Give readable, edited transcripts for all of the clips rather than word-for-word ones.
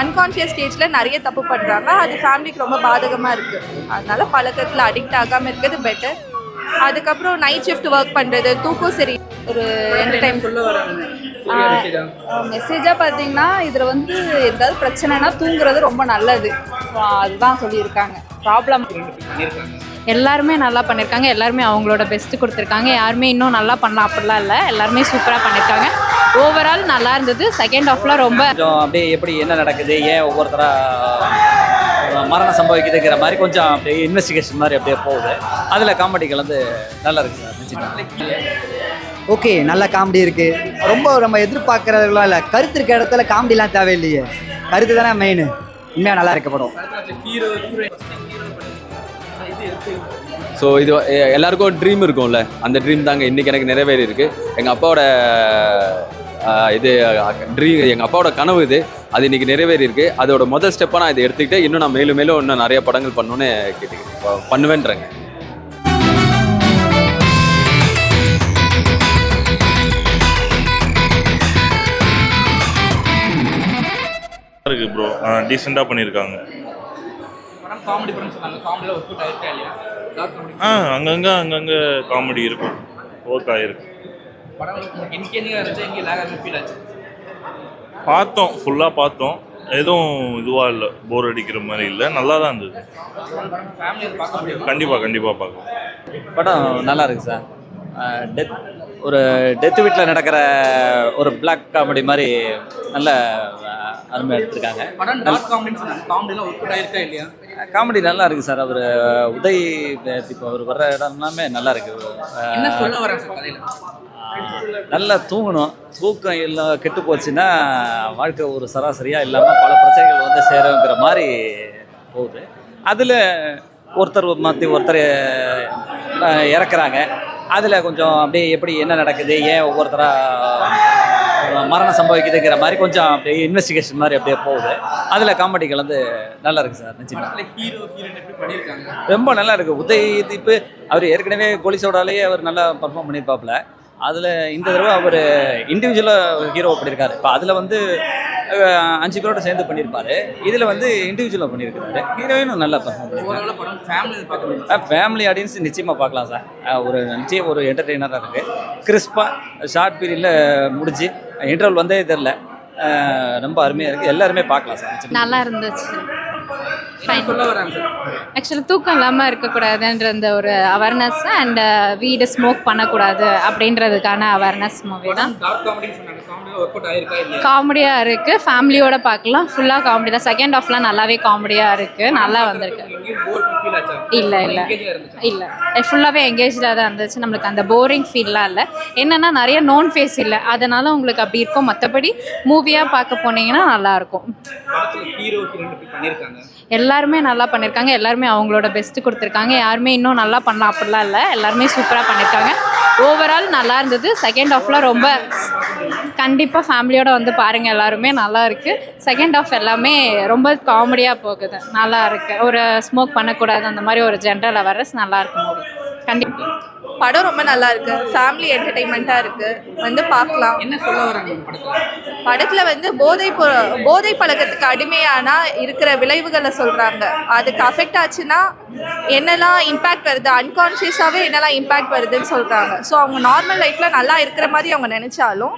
Unconscious ஸ்டேஜில் நிறைய தப்பு பண்ணுறாங்க. அது ஃபேமிலிக்கு ரொம்ப பாதகமாக இருக்குது. அதனால பழக்கத்தில் அடிக்ட் ஆகாமல் இருக்கிறது பெட்டர். அதுக்கப்புறம் நைட் ஷிஃப்ட் ஒர்க் பண்ணுறது, தூக்கம் சரி, ஒரு என்டர்டைன் சொல்ல வராங்க மெசேஜாக பார்த்தீங்கன்னா இதில் வந்து ஏதாவது பிரச்சனைனா தூங்குறது ரொம்ப நல்லது. ஸோ அதுதான் சொல்லியிருக்காங்க. ப்ராப்ளம் எல்லாருமே நல்லா பண்ணியிருக்காங்க. எல்லாருமே அவங்களோட பெஸ்ட்டு கொடுத்துருக்காங்க. யாருமே இன்னும் நல்லா பண்ணலாம் அப்படிலாம் இல்லை. எல்லாருமே சூப்பராக பண்ணியிருக்காங்க. ஓவரால் நல்லா இருந்தது. செகண்ட் ஹாஃபில் ரொம்ப அப்படியே எப்படி என்ன நடக்குது, ஏன் ஒவ்வொருத்தராக மரணம் சம்பவிக்குதுங்கிற மாதிரி கொஞ்சம் அப்படியே இன்வெஸ்டிகேஷன் மாதிரி அப்படியே போகுது. அதில் காமெடி கலந்து நல்லா இருக்குது சார். நிச்சயமாக ஓகே, நல்ல காமெடி இருக்குது. ரொம்ப நம்ம எதிர்பார்க்குறதுலாம் இல்லை. கருத்து இருக்க இடத்துல காமெடிலாம் தேவையில்லையே. கருத்து தானே மெயின். உண்மையாக நல்லா இருக்க படம். ஸோ இது எல்லாருக்கும் ஒரு ட்ரீம் இருக்கும்ல, அந்த ட்ரீம் தாங்க இன்றைக்கி எனக்கு நிறைவேறி இருக்குது. எங்கள் அப்பாவோட இது ட்ரீம், எங்கள் அப்பாவோட கனவு இது. அது இன்றைக்கி நிறைவேறி இருக்குது. அதோட முதல் ஸ்டெப்பாக நான் இதை எடுத்துக்கிட்டு இன்னும் நான் மேலும் மேலும் இன்னும் நிறைய படங்கள் பண்ணணுன்னு பண்ணுவேன்றேங்க. இருக்கு ப்ரோ, டீசெண்டாக பண்ணியிருக்காங்க. அங்கங்கே காமெடி இருக்கும், ஒர்க் ஆகிருக்கு. பார்த்தோம், ஃபுல்லாக பார்த்தோம். எதுவும் இதுவாக இல்லை, போர் அடிக்கிற மாதிரி இல்லை, நல்லா தான் இருந்தது. கண்டிப்பாக பார்க்கலாம். படம் நல்லா இருக்குது சார். ஒரு டெத்து வீட்டில் நடக்கிற ஒரு பிளாக் காமெடி மாதிரி நல்ல அருமையாக எடுத்துருக்காங்க. காமெடி நல்லா இருக்குது சார். அவர் உதய் இப்போ அவர் வர்ற இடம் எல்லாமே நல்லா இருக்குது. நல்லா தூங்கணும். தூக்கம் எல்லாம் கெட்டு போச்சுன்னா வாழ்க்கை ஒரு சராசரியாக இல்லாமல் பல பிரச்சனைகள் வந்து சேருங்கிற மாதிரி போகுது. அதில் ஒருத்தர் மாற்றி ஒருத்தர் இறக்குறாங்க. அதில் கொஞ்சம் அப்படியே எப்படி என்ன நடக்குது, ஏன் ஒவ்வொருத்தராக மரணம் சம்பவிக்குதுங்கிற மாதிரி கொஞ்சம் அப்படியே இன்வெஸ்டிகேஷன் மாதிரி அப்படியே போகுது. அதில் காமெடி கலந்து நல்லா இருக்குது சார். நிச்சயமாக ரொம்ப நல்லா இருக்குது. உதய் தீப்பு அவர் ஏற்கனவே போலீஸோடாலேயே அவர் நல்லா பர்ஃபார்ம் பண்ணியிருப்பாப்புல. அதில் இந்த தடவை அவர் இண்டிவிஜுவலாக ஹீரோ பண்ணியிருக்காரு. இப்போ அதில் வந்து 5 பேரோட சேர்ந்து பண்ணியிருப்பாரு. இதில் வந்து இண்டிவிஜுவலாக பண்ணியிருக்காரு. ஹீரோயினும் நல்லா பர்ஃபார்ம் பண்ணியிருக்காரு. ஃபேமிலி ஆடியன்ஸ் நிச்சயமாக பார்க்கலாம் சார். நிச்சயம் ஒரு என்டர்டெய்னராக இருக்குது. கிறிஸ்பாக ஷார்ட் பீரியடில் முடிஞ்சு இன்டர்வல் வந்தே தெரில. ரொம்ப அருமையாக இருக்குது. எல்லாருமே பார்க்கலாம் சார். நல்லா இருந்துச்சு. ஆக்சுவலி தூக்கம் இல்லாமல் இருக்கக்கூடாதுன்ற அந்த ஒரு அவேர்னஸ் அண்ட் வீடு ஸ்மோக் பண்ணக்கூடாது அப்படின்றதுக்கான அவேர்னஸ் மூவி தான். காமெடியாக இருக்குது. ஃபேமிலியோட பார்க்கலாம். ஃபுல்லாக காமெடி தான். செகண்ட் ஹாஃப்லாம் நல்லாவே காமெடியாக இருக்குது. நல்லா வந்திருக்கு. இல்லை ஃபுல்லாகவே எங்கேஜாக தான் இருந்துச்சு. நம்மளுக்கு அந்த போரிங் ஃபீல்லாம் இல்லை. என்னென்னா நிறைய நோன் ஃபேஸ் இல்லை, அதனால உங்களுக்கு அப்படி இருக்கும். மற்றபடி மூவியாக பார்க்க போனீங்கன்னா நல்லாயிருக்கும். எல்லாருமே நல்லா பண்ணியிருக்காங்க. எல்லாருமே அவங்களோட பெஸ்ட்டு கொடுத்துருக்காங்க. யாருமே இன்னும் நல்லா பண்ணலாம் அப்படிலாம் இல்லை. எல்லாருமே சூப்பராக பண்ணியிருக்காங்க. ஓவரால் நல்லா இருந்தது. செகண்ட் ஹாஃபில் ரொம்ப கண்டிப்பாக ஃபேமிலியோடு வந்து பாருங்கள். எல்லாருமே நல்லா இருக்குது. செகண்ட் ஹாஃப் எல்லாமே ரொம்ப காமெடியாக போகுது. நல்லா இருக்குது. ஒரு ஸ்மோக் பண்ணக்கூடாது அந்த மாதிரி ஒரு ஜென்ரல் அவேர்னஸ் நல்லா இருக்கு மூவி. கண்டிப்பாக படம் ரொம்ப நல்லா இருக்கு. ஃபேமிலி என்டர்டெயின்மெண்ட்டாக இருக்கு, வந்து பார்க்கலாம். என்ன சொல்ல வராங்க படத்தில் வந்து போதை பழக்கத்துக்கு அடிமையானா இருக்கிற விளைவுகளை சொல்கிறாங்க. அதுக்கு அஃபெக்ட் ஆச்சுன்னா என்னெல்லாம் இம்பேக்ட் வருது, அன்கான்ஷியஸாகவே என்னெல்லாம் இம்பேக்ட் வருதுன்னு சொல்கிறாங்க. ஸோ அவங்க நார்மல் லைஃப்பில் நல்லா இருக்கிற மாதிரி அவங்க நினச்சாலும்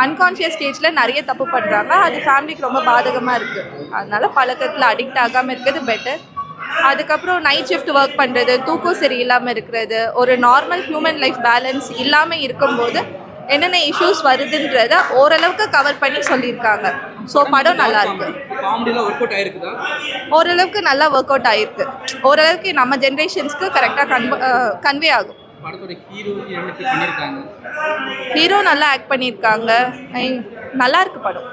அன்கான்ஷியஸ் ஸ்டேஜில் நிறைய தப்பு பண்ணுறாங்க. அது ஃபேமிலிக்கு ரொம்ப பாதகமாக இருக்குது. அதனால பழக்கத்தில் அடிக்ட் ஆகாமல் இருக்கிறது பெட்டர். அதுக்கப்புறம் நைட் ஷிஃப்ட் ஒர்க் பண்ணுறது, தூக்கம் சரி இல்லாமல் இருக்கிறது, ஒரு நார்மல் ஹியூமன் லைஃப் பேலன்ஸ் இல்லாமல் இருக்கும்போது என்னென்ன இஷ்யூஸ் வருதுன்றத ஓரளவுக்கு கவர் பண்ணி சொல்லியிருக்காங்க. ஸோ படம் நல்லா இருக்கு. ஓரளவுக்கு நல்லா ஒர்க் அவுட் ஆகிருக்கு. ஓரளவுக்கு நம்ம ஜென்ரேஷன்ஸ்க்கு கரெக்டாக கன்வே ஆகும். ஹீரோ நல்லா ஆக்ட் பண்ணியிருக்காங்க. நல்லா இருக்கு படம்.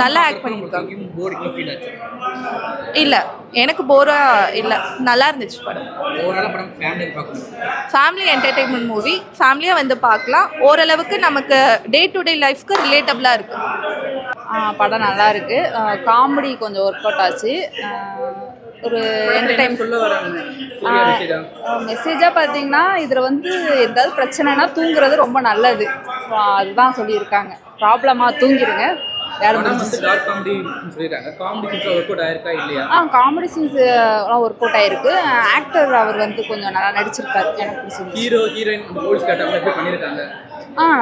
நல்லா ஆக்ட் பண்ணியிருக்காங்க. இல்லை எனக்கு போராக இல்லை, நல்லா இருந்துச்சு படம். Family entertainment movie. ஃபேமிலியாக வந்து பார்க்கலாம். ஓரளவுக்கு நமக்கு டே டு டே லைஃப்க்கு ரிலேட்டபிளாக இருக்குது. படம் நல்லா இருக்குது. காமெடி கொஞ்சம் ஒர்க் அவுட் ஆச்சு. ஒரு என்டர்டைன் மெசேஜாக பார்த்தீங்கன்னா இதில் வந்து ஏதாவது பிரச்சனைனா தூங்குறது ரொம்ப நல்லது. ஸோ அதுதான் சொல்லியிருக்காங்க. ப்ராப்ளமாக தூங்கிடுங்க. வேலை டார்க் காமெடி சொல்லியிருக்காங்க. காமெடி சீன்ஸ் ஒர்க் அவுட் ஆயிருக்கா இல்லையா? காமெடி சீன்ஸ் ஒர்க் அவுட் ஆயிருக்கு. ஆக்டர் அவர் வந்து கொஞ்சம் நல்லா நடிச்சிருக்காரு. எனக்கு பிடிச்சிருக்கு. ஹீரோ ஹீரோயின் போலீஸ் கேட்டாங்க எப்படி பண்ணியிருக்காங்க?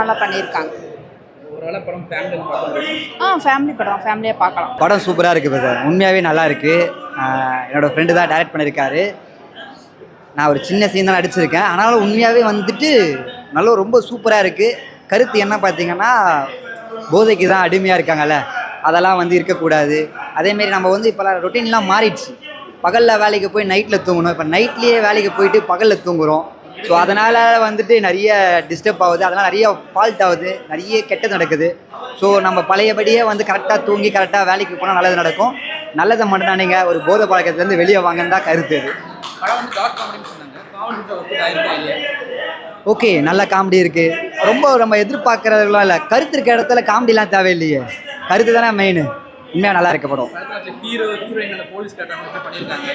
நல்லா பண்ணியிருக்காங்க. ஒரு படம் ஃபேமிலி பார்க்க முடியும். ஃபேமிலி படம் ஃபேமிலியாக பார்க்கலாம். படம் சூப்பராக இருக்குது சார், உண்மையாகவே நல்லா இருக்குது. என்னோடய ஃப்ரெண்டு தான் டைரக்ட் பண்ணியிருக்காரு. நான் ஒரு சின்ன சீன் தான் நடிச்சிருக்கேன், ஆனாலும் உண்மையாகவே வந்துட்டு நல்லா ரொம்ப சூப்பராக இருக்குது. கருத்து என்ன பார்த்தீங்கன்னா, போதைக்கு தான் அடிமையாக இருக்காங்கல்ல, அதெல்லாம் வந்து இருக்கக்கூடாது. அதேமாரி நம்ம வந்து இப்போ ரொட்டீன்லாம் மாறிடுச்சு. பகலில் வேலைக்கு போய் நைட்டில் தூங்கணும், இப்போ நைட்லேயே வேலைக்கு போயிட்டு பகலில் தூங்குகிறோம். ஸோ அதனால் வந்துட்டு நிறைய டிஸ்டர்ப் ஆகுது, அதனால் நிறைய ஃபால்ட் ஆகுது, நிறைய கெட்டது நடக்குது. ஸோ நம்ம பழையபடியே வந்து கரெக்டாக தூங்கி கரெக்டாக வேலைக்கு போனால் நல்லது நடக்கும். நல்லதை மட்டும் நினைங்க, ஒரு போதை பழக்கத்துலேருந்து வெளியே வாங்கன்னு தான் கருத்து இது. படம் வந்து டார்க் காமெடின்னு சொன்னாங்க. காமெடி சீன்ஸ் ஒர்க் அவுட் ஆயிருக்கா இல்லையா? ஓகே, நல்ல காமெடி இருக்குது. ரொம்ப நம்ம எதிர்பார்க்குறதுலாம் இல்லை, கருத்து இருக்க இடத்துல காமெடிலாம் தேவையில்லையே, கருத்து தானே மெயின். உண்மையாக நல்லா இருக்க படம். ஹீரோ ஹீரோயின் போலீஸ் கேட்டாங்க எப்படி பண்ணியிருக்காங்க?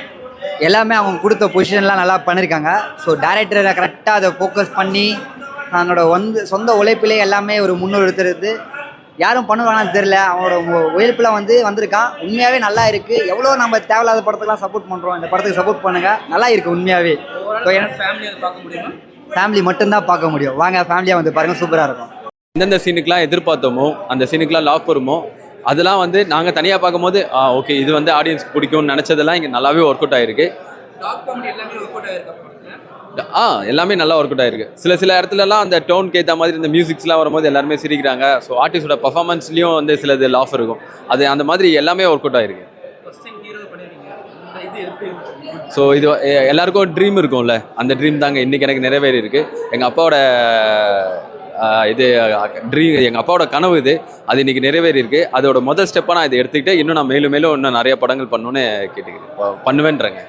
எல்லாமே அவங்க கொடுத்த பொசிஷன்லாம் நல்லா பண்ணியிருக்காங்க. ஸோ டேரக்டரை கரெக்டாக அதை ஃபோக்கஸ் பண்ணி தன்னோட சொந்த உழைப்பிலே எல்லாமே ஒரு முன்னெடுத்துறது. யாரும் பண்ணுவாங்கன்னு தெரில, அவனோட உழைப்பில் வந்திருக்கான். உண்மையாகவே நல்லா இருக்குது. எவ்வளோ நம்ம தேவையில்லாத படத்துக்குலாம் சப்போர்ட் பண்ணுறோம், இந்த படத்துக்கு சப்போர்ட் பண்ணுங்கள், நல்லா இருக்குது உண்மையாகவே. ஸோ எனக்கு ஃபேமிலியாக பார்க்க முடியுமா? ஃபேமிலி மட்டும்தான் பார்க்க முடியும். வாங்க ஃபேமிலியாக வந்து பாருங்கள், சூப்பராக இருக்கும். எந்தெந்த சீனுக்கெலாம் எதிர்பார்த்தோமோ அந்த சீனுக்கெலாம் லாஃப் வருமோ அதெல்லாம் வந்து நாங்கள் தனியாக பார்க்கும்போது ஓகே இது வந்து ஆடியன்ஸ்க்கு பிடிக்கும்னு நினச்சதெல்லாம் இங்கே நல்லாவே ஒர்க் அவுட் ஆகிருக்கு. டார்க் காமெடி எல்லாமே ஒர்க் அவுட் ஆயிருக்கா? எல்லாமே நல்லா ஒர்க் அவுட் ஆயிருக்கு. சில இடத்துலலாம் அந்த டோனுக்கு ஏற்ற மாதிரி இந்த மியூசிக்ஸ்லாம் வரும்போது எல்லாருமே சிரிக்கிறாங்க. ஸோ ஆர்டிஸ்டோட பர்ஃபார்மன்ஸ்லேயும் வந்து சிலது லாஃப் இருக்கும். அது அந்த மாதிரி எல்லாமே ஒர்க் அவுட் ஆயிருக்கு. ஸோ இது எல்லாருக்கும் ட்ரீம் இருக்கும்ல, அந்த ட்ரீம் தாங்க இன்றைக்கி எனக்கு நிறைவேறி இருக்குது. எங்கள் அப்பாவோட எங்கள் அப்பாவோட கனவு இது, அது இன்றைக்கி நிறைவேறி இருக்குது. அதோட முதல் ஸ்டெப்பாக நான் இதை எடுத்துக்கிட்டு இன்னும் நான் மேலும் இன்னும் நிறைய படங்கள் பண்ணணுன்னு கேட்டுக்கிறேன், பண்ணுவேன்றேங்க.